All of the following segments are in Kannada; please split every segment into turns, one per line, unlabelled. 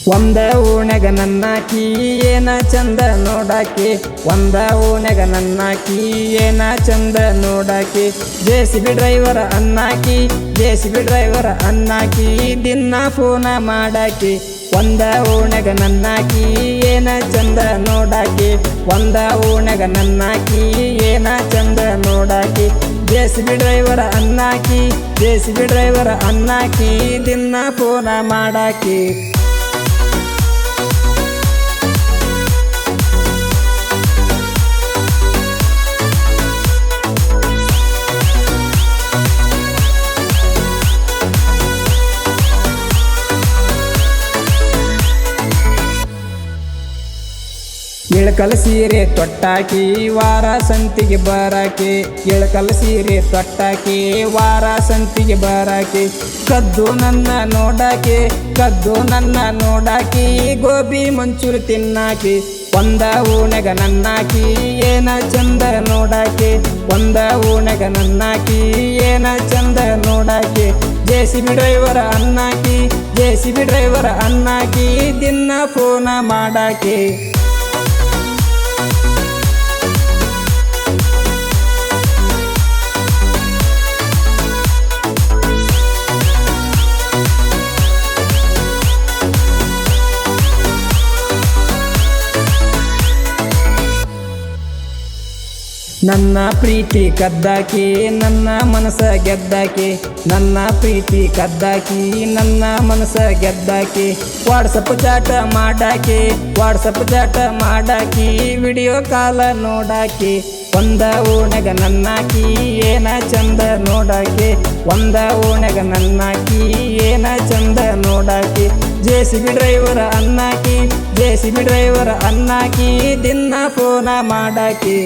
ಒಂದ ಓಣ್ಯಾಗ ನನ್ನಾಕಿ ಏನ ಚಂದ ನೋಡಾಕಿ ಒಂದ ಓಣ್ಯಾಗ ನನ್ನಾಕಿ ಏನ ಚಂದ ನೋಡಾಕಿ ಜೆಸಿಬಿ ಡ್ರೈವರ ಅನ್ನಾಕಿ ದಿನ ಫೋನ ಮಾಡಾಕಿ ಒಂದ ಓಣ್ಯಾಗ ನನ್ನಾಕಿ ಏನ ಚಂದ ನೋಡಾಕಿ ಒಂದ ಓಣ್ಯಾಗ ನನ್ನಾಕಿ ಏನ ಚಂದ ನೋಡಾಕಿ ಜೆಸಿಬಿ ಡ್ರೈವರ ಅನ್ನಾಕಿ ದಿನ ಫೋನ ಮಾಡಾಕಿ ಇಳಕಲ್ ಸೀರೆ ತೊಟ್ಟಾಕಿ ವಾರ ಸಂತಿಗೆ ಬರಾಕಿ ಇಳಕಲ್ ಸೀರೆ ತೊಟ್ಟಾಕಿ ವಾರ ಸಂತಿಗೆ ಬರಾಕಿ ಕದ್ದು ನನ್ನ ನೋಡಾಕಿ ಗೋಬಿ ಮಂಚೂರಿ ತಿನ್ನಾಕಿ ಒಂದ ಓಣ್ಯಾಗ ನನ್ನಾಕಿ ಏನ ಚಂದ ನೋಡಾಕಿ ಒಂದ ಓಣ್ಯಾಗ ನನ್ನಾಕಿ ಏನ ಚಂದ ನೋಡಾಕಿ ಜೆಸಿಬಿ ಡ್ರೈವರ ಅನ್ನಾಕಿ ದಿನ ಫೋನ ಮಾಡಾಕಿ ನನ್ನ ಪ್ರೀತಿ ಕದ್ದಾಕಿ ನನ್ನ ಮನಸ ಗೆದ್ದಾಕಿ ನನ್ನ ಪ್ರೀತಿ ಕದ್ದಾಕಿ ನನ್ನ ಮನಸ ಗೆದ್ದಾಕಿ ವಾಟ್ಸಪ್ ಚಾಟ ಮಾಡಾಕಿ ವಿಡಿಯೋ ಕಾಲ ನೋಡಾಕಿ ಒಂದ ಓಣ್ಯಾಗ ನನ್ನಾಕಿ ಏನ ಚಂದ ನೋಡಾಕಿ ಒಂದ ಓಣ್ಯಾಗ ನನ್ನಾಕಿ ಏನ ಚಂದ ನೋಡಾಕಿ ಜೆಸಿಬಿ ಡ್ರೈವರ ಅನ್ನಾಕಿ ದಿನ ಫೋನ ಮಾಡಾಕಿ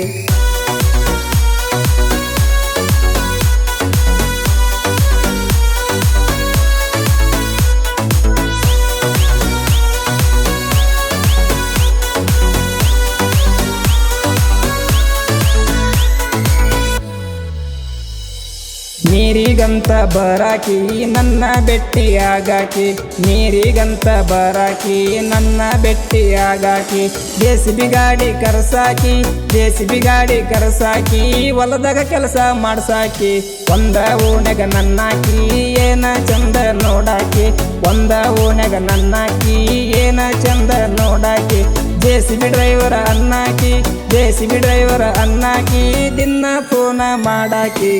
ನೀರಿಗಂತ ಬರಾಕಿ ನನ್ನ ಬೆಟ್ಟಿಯಾಗಾಕಿ ಜೆಸಿಬಿ ಗಾಡಿ ಕರ್ಸಾಕಿ ಹೊಲದಾಗ ಕೆಲಸ ಮಾಡ್ಸಾಕಿ ಒಂದ ಓಣ್ಯಾಗ ನನ್ನಾಕಿ ಏನ ಚಂದ ನೋಡಾಕಿ ಒಂದ ಓಣ್ಯಾಗ ನನ್ನಾಕಿ ಏನ ಚಂದ ನೋಡಾಕಿ ಜೆಸಿಬಿ ಡ್ರೈವರ ಅನ್ನಾಕಿ ದಿನ ಫೋನ ಮಾಡಾಕಿ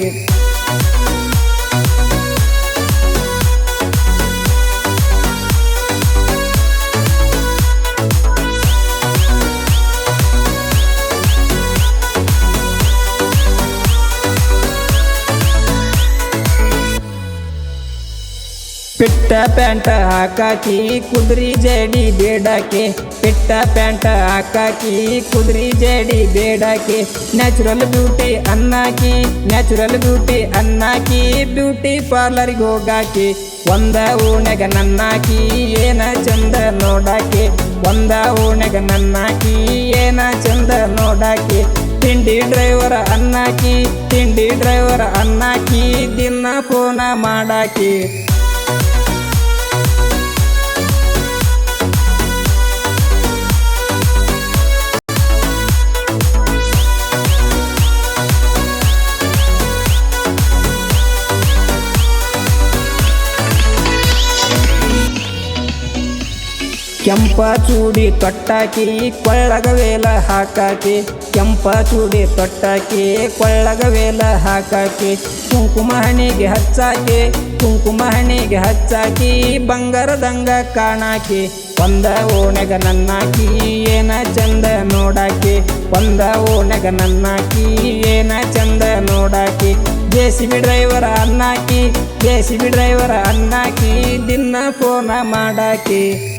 ಪಿಟ್ಟ ಪ್ಯಾಂಟ ಹಾಕಾಕಿ ಕುದ್ರಿ ಜಡಿ ಬೇಡಾಕಿ ನ್ಯಾಚುರಲ್ ಬ್ಯೂಟಿ ಅನ್ನಾಕಿ ಬ್ಯೂಟಿ ಪಾರ್ಲರ್ಗೆ ಹೋಗಾಕಿ ಒಂದ ಓಣ್ಯಾಗ ನನ್ನಾಕಿ ಏನ ಚಂದ ನೋಡಾಕಿ ಒಂದ ಓಣ್ಯಾಗ ನನ್ನಾಕಿ ಏನ ಚಂದ ನೋಡಾಕಿ ತಿಂಡಿ ಡ್ರೈವರ ಅನ್ನಾಕಿ ದಿನ ಫೋನ ಮಾಡಾಕಿ ಕೆಂಪ ಚೂಡಿ ತೊಟ್ಟಾಕಿ ಕೊಳ್ಳಗ ವೇಲ ಹಾಕಾಕಿ ಕುಂಕುಮ ಹಣಿಗೆ ಹಚ್ಚಾಕಿ ಬಂಗಾರದಂಗ ಕಾಣಾಕಿ ಒಂದ ಓಣ್ಯಾಗ ನನ್ನಾಕಿ ಏನ ಚಂದ ನೋಡಾಕಿ ಒಂದ ಓಣ್ಯಾಗ ನನ್ನಾಕಿ ಏನ ಚಂದ ನೋಡಾಕಿ ಜೆಸಿಬಿ ಡ್ರೈವರ ಅನ್ನಾಕಿ ದಿನ ಫೋನ ಮಾಡಾಕಿ